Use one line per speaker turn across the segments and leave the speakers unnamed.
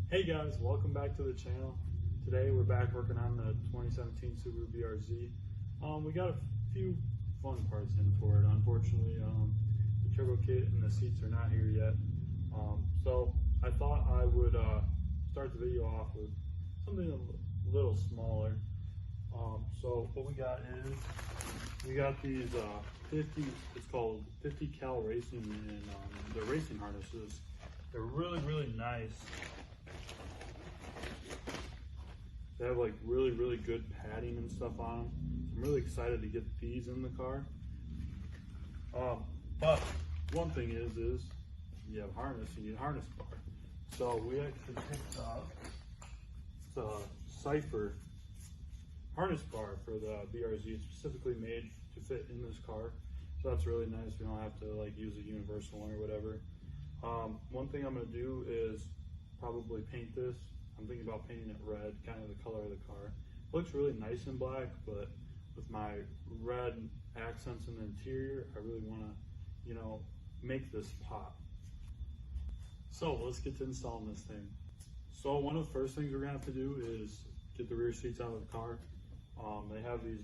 Hey guys, welcome back to the channel. Today we're back working on the 2017 Subaru BRZ. We got a few fun parts in for it. Unfortunately, the turbo kit and the seats are not here yet. So I thought I would start the video off with something a little smaller. So what we got is, we got these 50 cal racing, and the racing harnesses. They're really nice. They have like really good padding and stuff on them. I'm really excited to get these in the car. But one thing is you have harness, you need a harness bar. So we actually picked up the Cypher harness bar for the BRZ. It's specifically made to fit in this car. So that's really nice. We don't have to like use a universal one or whatever. One thing I'm gonna do is probably paint this. I'm thinking about painting it red, kind of the color of the car. It looks really nice in black, but with my red accents in the interior, I really want to, make this pop. So let's get to installing this thing. So one of the first things we're gonna have to do is get the rear seats out of the car. They have these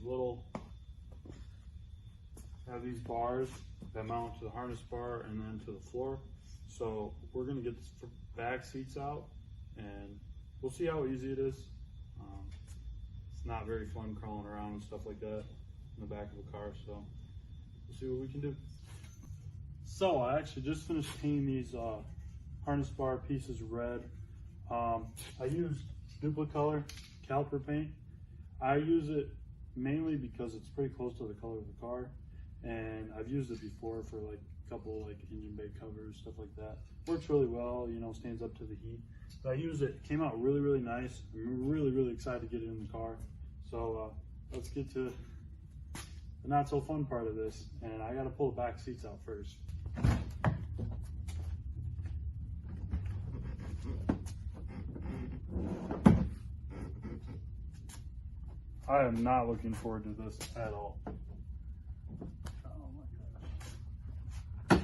bars that mount to the harness bar and then to the floor. So we're gonna get the back seats out, and we'll see how easy it is. It's not very fun crawling around and stuff like that in the back of a car, so we'll see what we can do. So I actually just finished painting these harness bar pieces red. I used Duplicolor caliper paint. I use it mainly because it's pretty close to the color of the car, and I've used it before for like a couple like engine bay covers, stuff like that. Works really well, stands up to the heat. But I used it, came out really nice. I'm really excited to get it in the car. So let's get to the not so fun part of this, and I got to pull the back seats out first. I am not looking forward to this at all. Oh my gosh.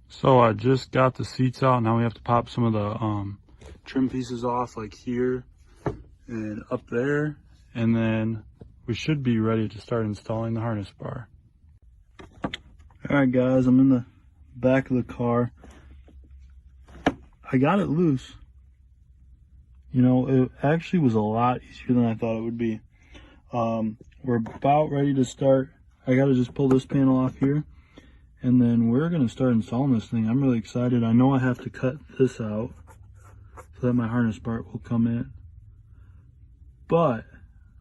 So I just got the seats out. Now we have to pop some of the trim pieces off, like here and up there, and then we should be ready to start installing the harness bar. Alright guys, I'm in the back of the car. I got it loose. It actually was a lot easier than I thought it would be. We're about ready to start. I gotta just pull this panel off here, and then we're gonna start installing this thing. I'm really excited. I know I have to cut this out so that my harness bar will come in, but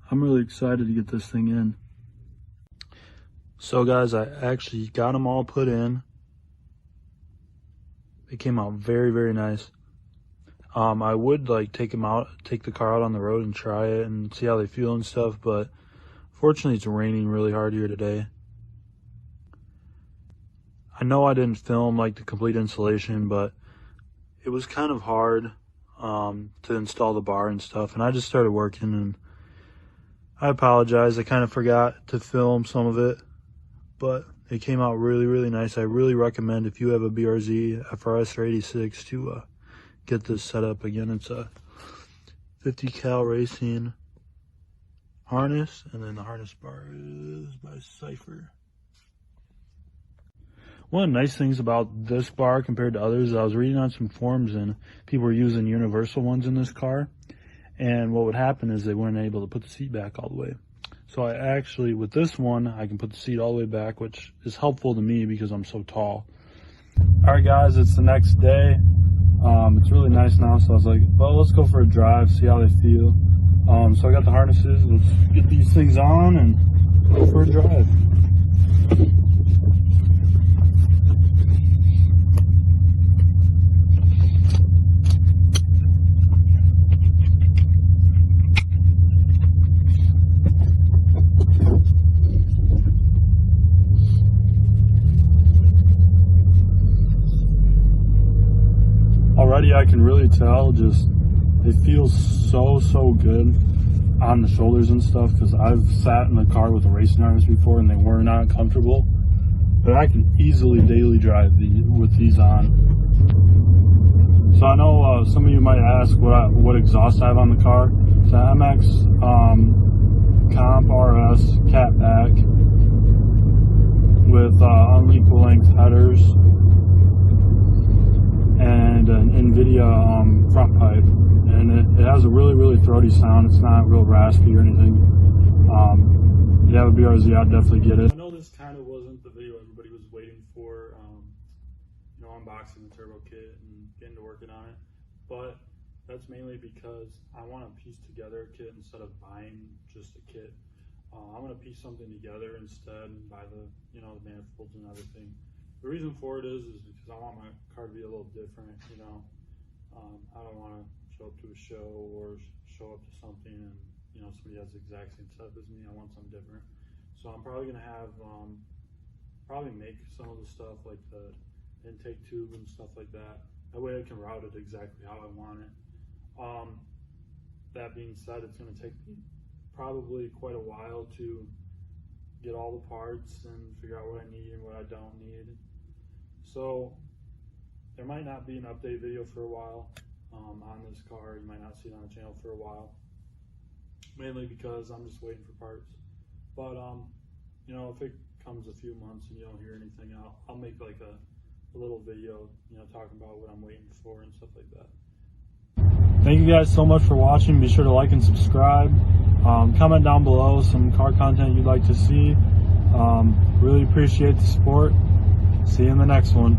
I'm really excited to get this thing in. So guys, I actually got them all put in. They came out very nice. I would like take the car out on the road and try it and see how they feel and stuff, but fortunately it's raining really hard here today. I know I didn't film like the complete installation, but it was kind of hard to install the bar and stuff, and I just started working, and I apologize. I kind of forgot to film some of it, but it came out really nice. I really recommend, if you have a BRZ FRS or 86, to get this set up. Again, it's a 50 cal racing harness, and then the harness bar is by Cypher. One of the nice things about this bar compared to others is I was reading on some forums, and people were using universal ones in this car, and what would happen is they weren't able to put the seat back all the way. So I actually, with this one, I can put the seat all the way back, which is helpful to me because I'm so tall. Alright guys, it's the next day. It's really nice now, so I was like, well, let's go for a drive, see how they feel. So I got the harnesses. Let's get these things on and go for a drive. Already I can really tell, just it feels so good on the shoulders and stuff, because I've sat in the car with a racing harness before and they were not comfortable. but I can easily daily drive with these on. So I know some of you might ask what exhaust I have on the car. It's an MX Comp RS catback with unequal length headers and an NVIDIA front pipe, and it has a really throaty sound. It's not real raspy or anything. If you have a BRZ, I'd definitely get it. I know this kind of wasn't the video everybody was waiting for, you know, unboxing the turbo kit and getting to working on it, but that's mainly because I want to piece together a kit instead of buying just a kit. I want to piece something together instead and buy the, you know, the manifolds and everything. The reason for it is because I want my car to be a little different, you know. I don't want to show up to a show or show up to something and, you know, somebody has the exact same setup as me. I want something different. So I'm probably going to have, probably make some of the stuff like the intake tube and stuff like that. That way I can route it exactly how I want it. That being said, it's going to take me probably quite a while to get all the parts and figure out what I need and what I don't need. So there might not be an update video for a while on this car. You might not see it on the channel for a while, mainly because I'm just waiting for parts. But you know, if it comes a few months and you don't hear anything, I'll make like a little video, you know, talking about what I'm waiting for and stuff like that. Thank you guys so much for watching. Be sure to like and subscribe. Comment down below some car content you'd like to see. Really appreciate the support. See you in the next one.